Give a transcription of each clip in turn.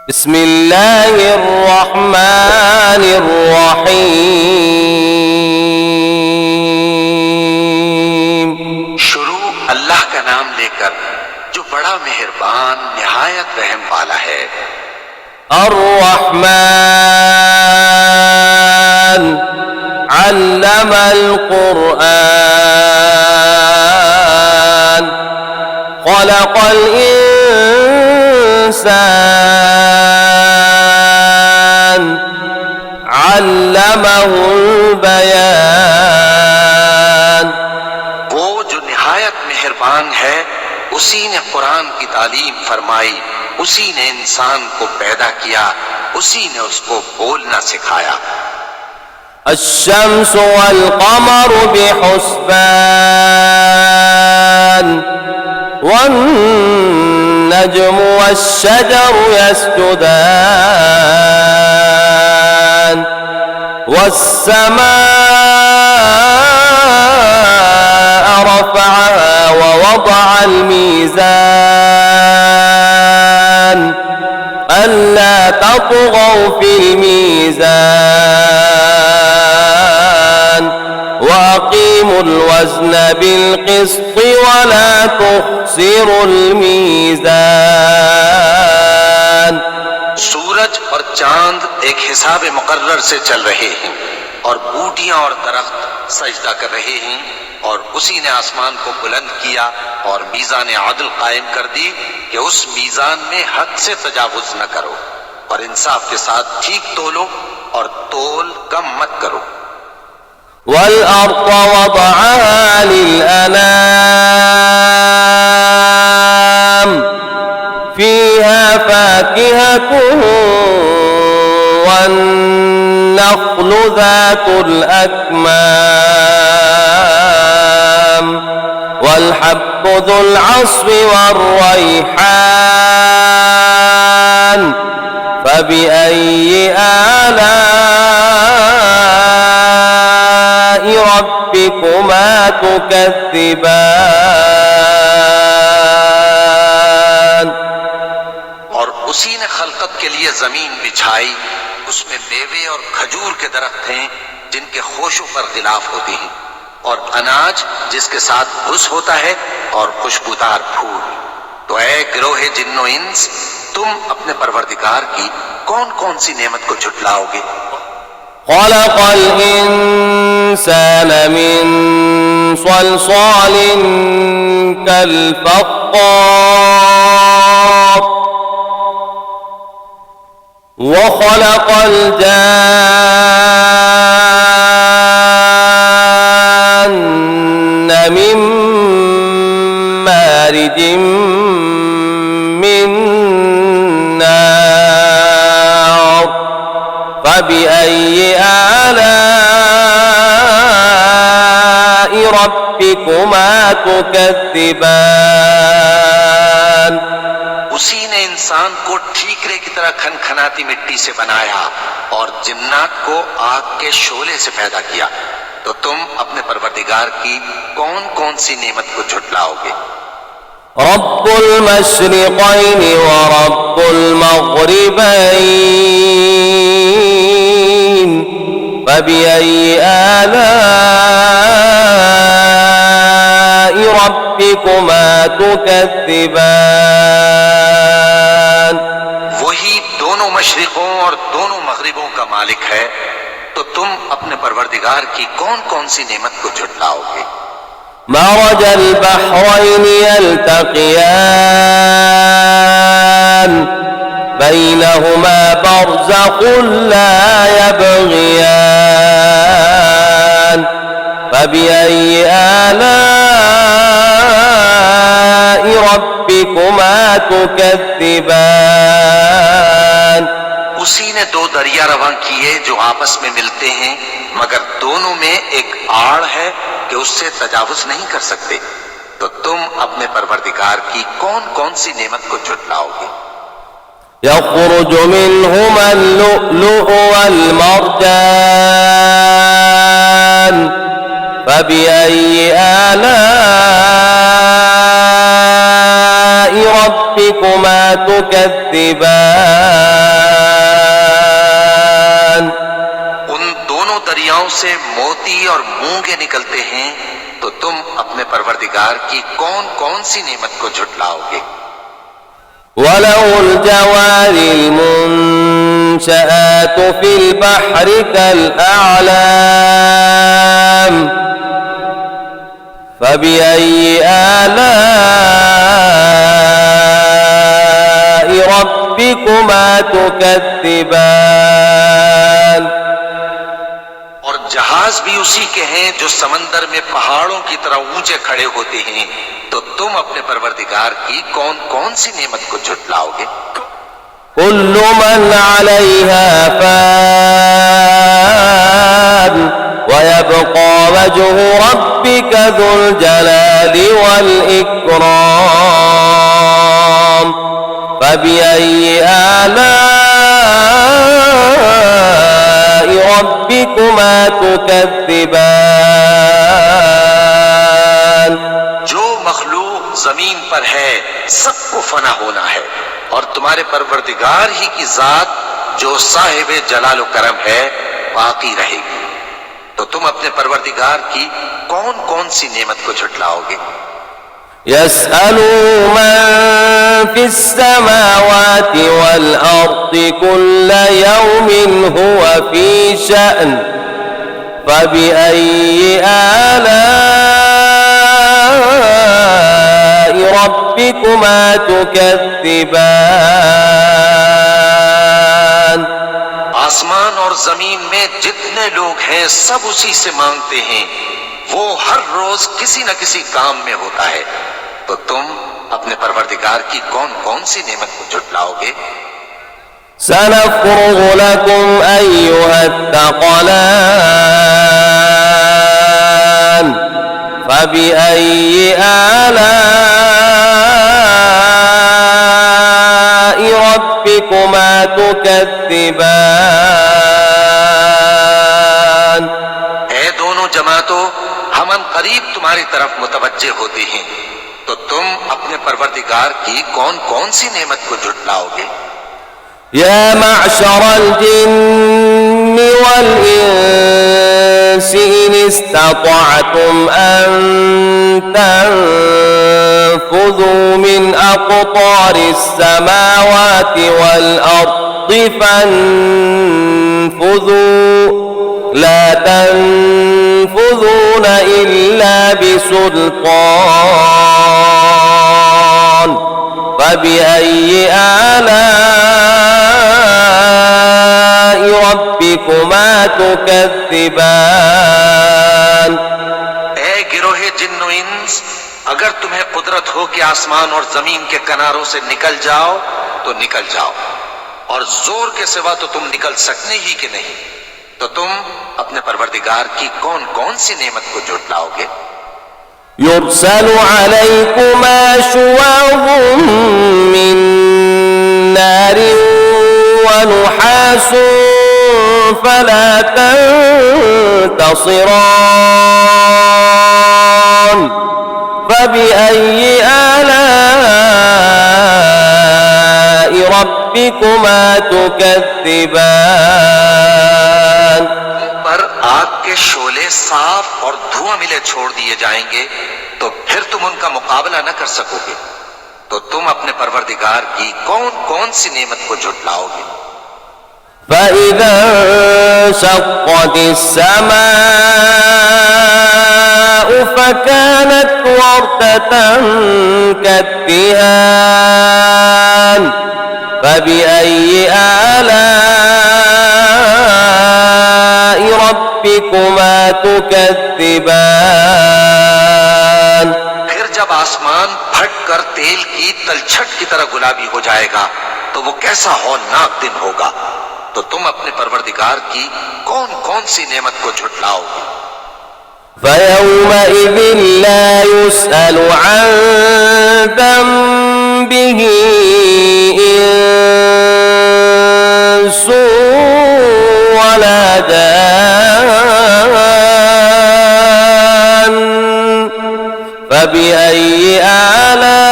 बिस्मिल्लाहिर्रहमानिर्रहीम। शुरू अल्लाह का नाम लेकर जो बड़ा मेहरबान निहायत रहम वाला है। अर्रहमान अल्लमल कुरआन खलक़ल इंसान अल्लमहुल बयान। वो जो निहायत मेहरबान है, उसी ने कुरान की तालीम फरमाई, उसी ने इंसान को पैदा किया, उसी ने उसको बोलना सिखाया। अश्शम्सु वल क़मरु बिहुस्बान वन नज्मु वश्शजरु यस्जुदान वस्समाअ रफ़अहा ववضअल मीज़ान अल्ला तत्ग़ौ फ़िल मीज़ान वअक़ीमुल वज़्न बिल-क़िस्ति वला तुख़्सिरुल मीज़ान। सूरज और चांद एक हिसाब मुकर्रर से चल रहे हैं और बूटियां और दरख्त सजदा कर रहे हैं, और उसी ने आसमान को बुलंद किया और मीज़ान आदल कायम कर दी कि उस मीज़ान में हद से तजावुज न करो और इंसाफ के साथ ठीक तोलो और तोल कम मत करो। वल अर्ज़ वदअहा लिल-अनाम फ़ीहा फ़ाकिहतुन वन्नख़्लु ज़ातुल अक्माम वल्हब्बु ज़ुल अस्फ़ि वर्रैहान फ़बिअय्यि आलाइ रब्बिकुमा तुकज़्ज़िबान। और उसी ने खलकत के लिए जमीन बिछाई, उसमें मेवे और खजूर के दरख्त हैं जिनके खोशों पर गिलाफ होते हैं, और अनाज जिसके साथ भुस होता है और खुशबूदार फूल। तो ऐ गिरोहे जिन्नो इंस, तुम अपने परवरदिगार की कौन कौन सी नेमत को झुटलाओगे। खलक़ल इंसान मिन सलसालिन कल फ़ख़्ख़ार व खलक़ल जान्न मिन मारिजिम मिन नार फ़बिअय्यि आलाइ रब्बिकुमा तुकज़्ज़िबान। उसी ने इंसान को ठीकरे की तरह खनखनाती मिट्टी से बनाया और जिन्नात को आग के शोले से पैदा किया। तो तुम अपने परवरदिगार की कौन कौन सी नेमत को झुटलाओगे। रब्बुल मशरिक़ैनि व रब्बुल मग़रिबैन फ़बिअय्यि आलाइ रब्बिकुमा तुकज़्ज़िबान। वही दोनों मशरिकों और दोनों मगरिबों का मालिक है, तो तुम अपने परवरदिगार की कौन कौन सी नेमत को झुटलाओगे। मरजल बहरैनि यल्तक़ियान बैनहुमा बरज़ख़ुन ला यबग़ियान फ़बिअय्यि आलाइ रब्बिकुमा तुकज़्ज़िबान। उसी ने दो दरिया रवां किए जो आपस में मिलते हैं, मगर दोनों में एक आड़ है कि उससे तजावुज नहीं कर सकते। तो तुम अपने परवरदिगार की कौन कौन सी नेमत को झुटलाओगे। यख़रुजु मिन्हुमल लुअ्लुअु वल मरजान फ़बिअय्यि आलाइ रब्बिकुमा تكذبان उन दोनों दरियाओं से मोती और मूंगे निकलते हैं, तो तुम अपने परवरदिगार की कौन कौन सी नेमत को झुटलाओगे। وله الجوار المنشآت في البحر كالأعلام فبأي آلاء ربكما تكذبان और जहाज भी उसी के हैं जो समंदर में पहाड़ों की तरह ऊंचे खड़े होते हैं, तो तुम अपने परवरदिगार की कौन कौन सी नेमत को झुटलाओगे। كل من عليها فان ويبقى وجه ربك ذو الجلال والإكرام فبأي آلاء ربكما تكذبان जो मखलूक जमीन पर है सबको फना होना है, और तुम्हारे परवरदिगार ही की जात जो साहिब जलाल करम है बाकी रहेगी। तो तुम अपने परवरदिगार की कौन कौन सी नेमत को झुटलाओगे। يسأله من في السماوات والأرض كل يوم هو في شأن فبأي آلاء ربكما تكذبان आसमान और जमीन में जितने लोग हैं सब उसी से मांगते हैं, वो हर रोज किसी न किसी काम में होता है। तो तुम अपने परवरदिगार की कौन कौन सी नेमत को झुटलाओगे। سنفرغ لكم أيها الثقلان فبأي آلاء ربكما تكذبان ऐ दोनों जमातों, हम करीब तुम्हारी तरफ मुतवज्जे होते हैं, तो तुम अपने परवरदिगार की कौन कौन सी नेमत को झुटलाओगे। يا معشر الجن والإنس إن استطعتم أن تنفذوا من أقطار السماوات والأرض فانفذوا لا تنفذون إلا بسلطان فبأي آلاء ربكما تكذبان ऐ गिरोहे जिन्नो इंस, अगर तुम्हें कुदरत हो कि आसमान और जमीन के किनारों से निकल जाओ तो निकल जाओ, और जोर के सिवा तो तुम निकल सकने ही कि नहीं। तो तुम अपने परवरदिगार की कौन कौन सी नेमत को झुटलाओगे। يرسل عليكما شواظ من نار ونحاس فلا تنتصران فبأي آلاء ربكما تكذبان पर आग के शोले साफ और धुआं मिले छोड़ दिए जाएंगे, तो फिर तुम उनका मुकाबला न कर सकोगे। तो तुम अपने परवरदिगार की कौन कौन सी नेमत को झुटलाओगे। فإذا انشقت السماء فكانت وردة كالدهان فبأي آلاء ربكما تكذبان फिर जब आसमान फट कर तेल की तलछट की तरह गुलाबी हो जाएगा, तो वो कैसा हौलनाक दिन होगा। तो तुम अपने परवरदिगार की कौन कौन सी नेमत को झुटलाओगे। فيومئذ لا يسأل عن ذنبه إنس ولا جان فبأي آلاء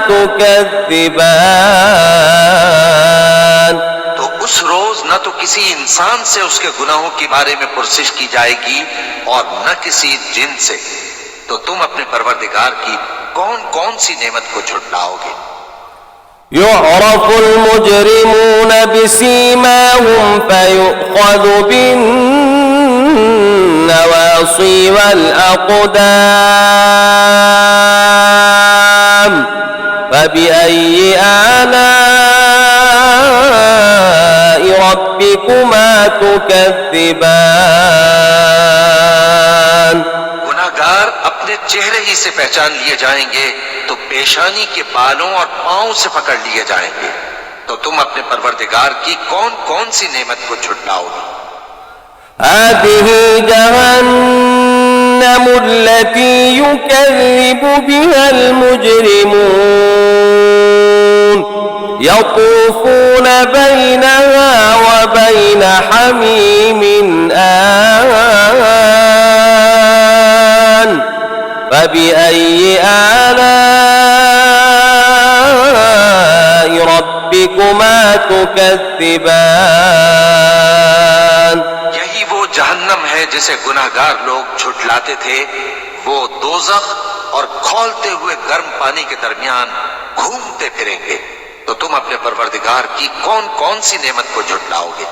تكذبان तो उस रोज न तो किसी इंसान से उसके गुनाहों के बारे में पुरसिश की जाएगी और न किसी जिन से। तो तुम अपने परवरदिगार की कौन कौन सी नेमत को झुटलाओगे। يعرف المجرمون بسيماهم فيؤخذ بالنواصي والأقدام فبأي آلاء ربكما تكذبان गुनाहगार अपने चेहरे ही से पहचान लिए जाएंगे तो पेशानी के बालों और पांव से पकड़ लिए जाएंगे। तो तुम अपने परवरदिगार की कौन कौन सी नेमत को झुटलाओगे। هذه جهنم التي يكذب بها المجرمون يطوفون بينها وبين حميم آن فبأي آلاء ربكما تكذبان यही वो जहन्नम है जिसे गुनाहगार लोग झुटलाते थे। वो दोज़ख और खौलते हुए गर्म पानी के दरमियान घूमते फिरेंगे। तो तुम अपने परवरदिगार की कौन कौन सी नेमत को झुटलाओगे।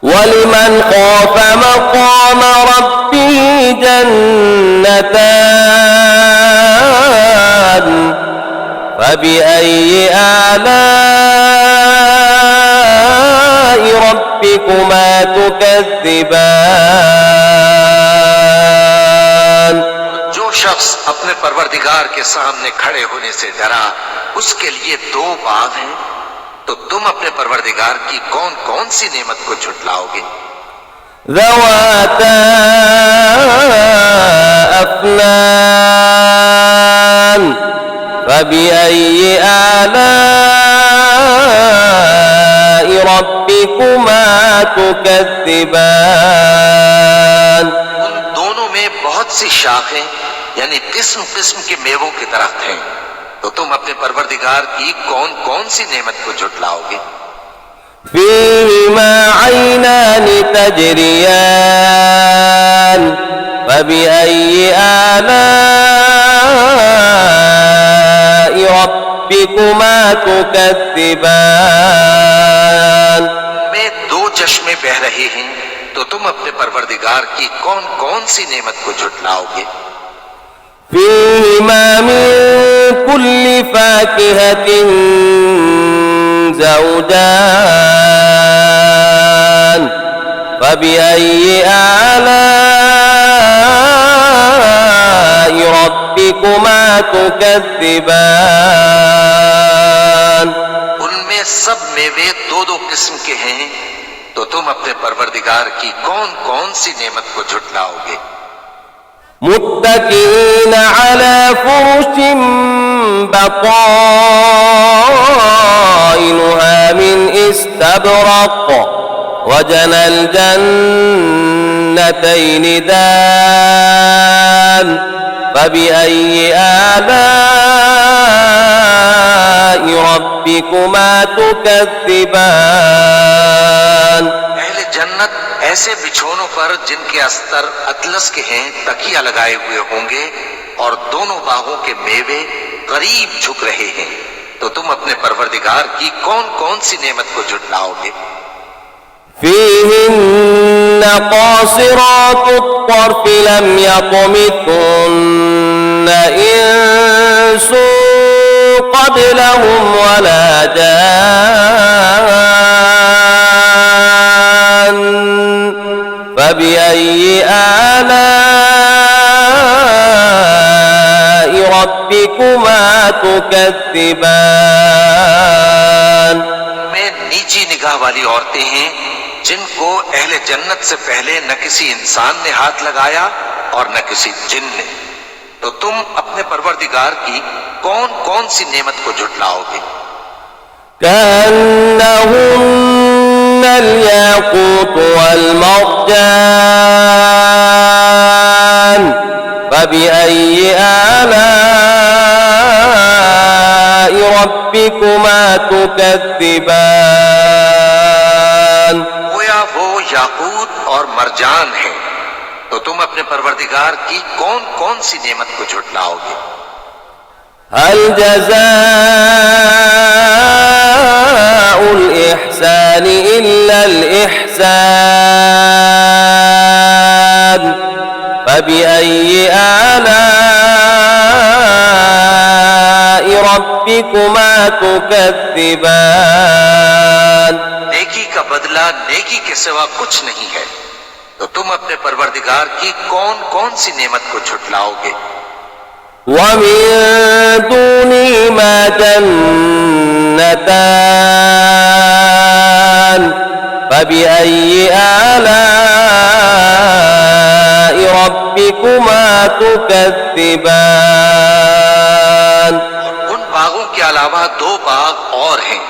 ولمن خاف مقام ربه جنتان فبأي آلاء ربكما تكذبان जो शख्स अपने परवरदिगार के सामने खड़े होने से डरा उसके लिए दो बाग हैं। तो तुम अपने परवरदिगार की कौन कौन सी नेमत को झुटलाओगे। ذواتا أفنان فبأي آلاء ربكما تكذبان उन दोनों में बहुत सी शाखें यानी किस्म किस्म के मेवों के दरख्त हैं। तो तुम अपने परवरदिगार की कौन कौन सी नेमत को झुटलाओगे। فيهما عينان تجريان فبأي آلاء ربكما تكذبان में दो चश्मे बह रहे हैं। तो तुम अपने परवरदिगार की कौन कौन सी नेमत को झुटलाओगे। فيهما من كل فاكهة زوجان فبأي آلاء ربكما تكذبان उनमें सब मेवे दो दो किस्म के हैं। तो तुम अपने परवरदिगार की कौन कौन सी नेमत को झुटलाओगे। متكئين على فرش بطائنها من استبرق وجنى الجنتين دان فبأي آلاء ربكما تكذبان अहले जन्नत ऐसे बिछोनों पर जिनके अस्तर अतलस के हैं तकिया लगाए हुए होंगे और दोनों बागों के मेवे करीब झुक रहे हैं। तो तुम अपने परवरदिगार की कौन कौन सी नेमत को झुटलाओगे। فيهن قاصرات الطرف لم يطمثهن إنس قبلهم ولا جان فبأي آلاء ربكما تكذبان में नीची निगाह वाली औरतें हैं जिनको अहले जन्नत से पहले न किसी इंसान ने हाथ लगाया और न किसी जिन ने। तो तुम अपने परवरदिगार की कौन कौन सी नेमत को झुटलाओगे। كأنهن الياقوت والمرجان فبأي آلاء ربكما تكذبان गोया वो याकूत और मरजान है, तो तुम अपने परवरदिगार की कौन कौन सी नेमत को झुटलाओगे। هل جزاء الإحسان إلا الإحسان فبأي آلاء ربكما تكذبان नेकी का बदला नेकी के सिवा कुछ नहीं है, तो तुम अपने परवरदिगार की कौन कौन सी नेमत को झुटलाओगे। ومن دونهما جنتان فبأي آلاء ربكما تكذبان उन बागों के अलावा दो बाग और हैं,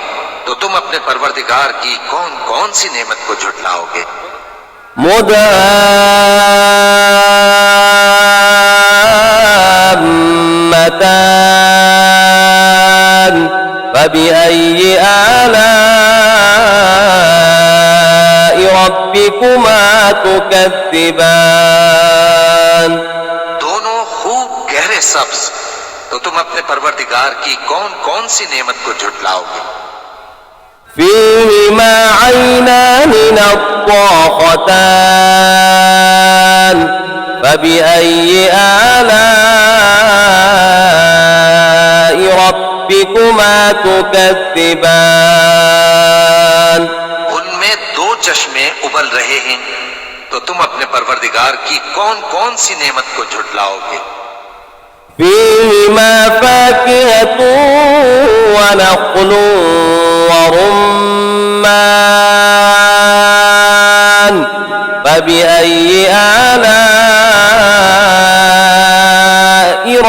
तो तुम अपने परवरदिगार की कौन कौन सी नेमत को झुटलाओगे। مدهامتان فبأي آلاء ربكما تكذبان दोनों खूब गहरे सब्ज, तो तुम अपने परवरदिगार की कौन कौन सी नेमत को झुटलाओगे। فيهما عينان نضاختان فبأي آلاء ربكما تكذبان उनमें दो चश्मे उबल रहे हैं, तो तुम अपने परवरदिगार की कौन कौन सी नेमत को झुटलाओगे। فيهما فاكهة ونخل ورمان فبأي آلاء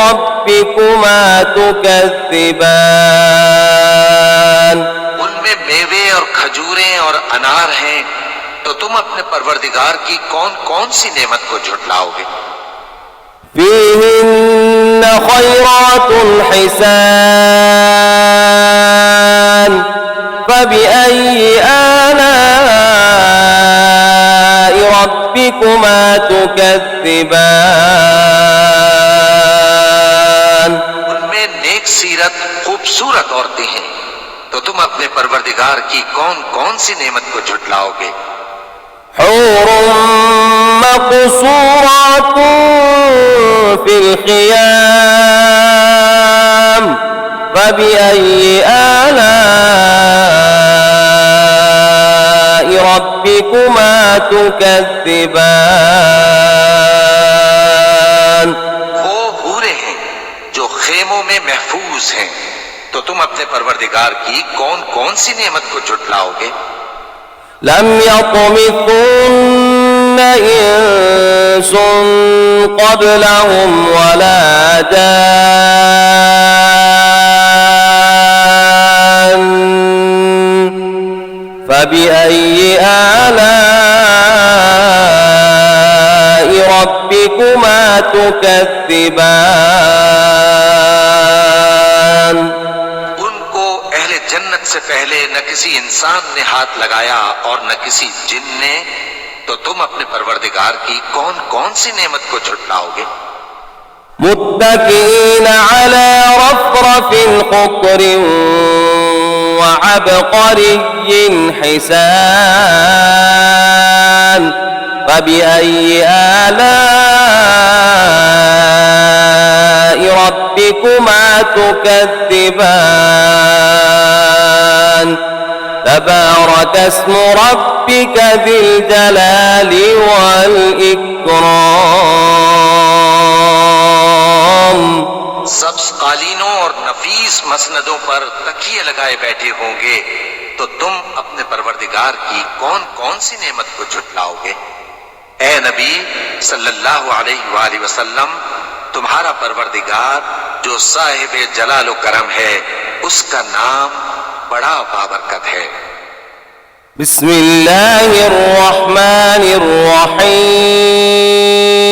ربكما تكذبان उनमें मेवे और खजूरें और अनार हैं, तो तुम अपने परवरदिगार की कौन कौन सी नेमत को झुटलाओगे। فيهن خيرات حسان فبأي آلاء ربكما تكذبان उनमें नेक सीरत खूबसूरत औरतें हैं, तो तुम अपने परवरदिगार की कौन कौन सी नेमत को झुटलाओगे। حور مقصورات في الخيام فبأي آلاء ربكما تكذبان वो हूरें हैं जो खेमों में महफूज हैं, तो तुम अपने परवरदिगार की कौन कौन सी नेमत को झुटलाओगे। لم يطمثن إنس قبلهم ولا جان فبأي آلاء ربكما تكذبان उनको अहले जन्नत से पहले न किसी इंसान ने हाथ लगाया और न किसी जिन ने, तो तुम अपने परवरदिगार की कौन कौन सी नेमत को झुटलाओगे। متكئين على رفرف خضر وعبقري حسان فبأي آلاء ربكما تكذبان تبارك اسم ربك ذي الجلال والإكرام सब्ज कालीनों और नफीस मसनदों पर तकिए लगाए बैठे होंगे, तो तुम अपने परवरदिगार की कौन कौन सी नेमत को झुटलाओगे। ए नबी सल्लल्लाहु अलैहि वसल्लम, तुम्हारा परवरदिगार जो साहिब जलाल व करम है, उसका नाम बड़ा बाबरकत है। बिस्मिल्लाहिर्रहमानिर्रहीम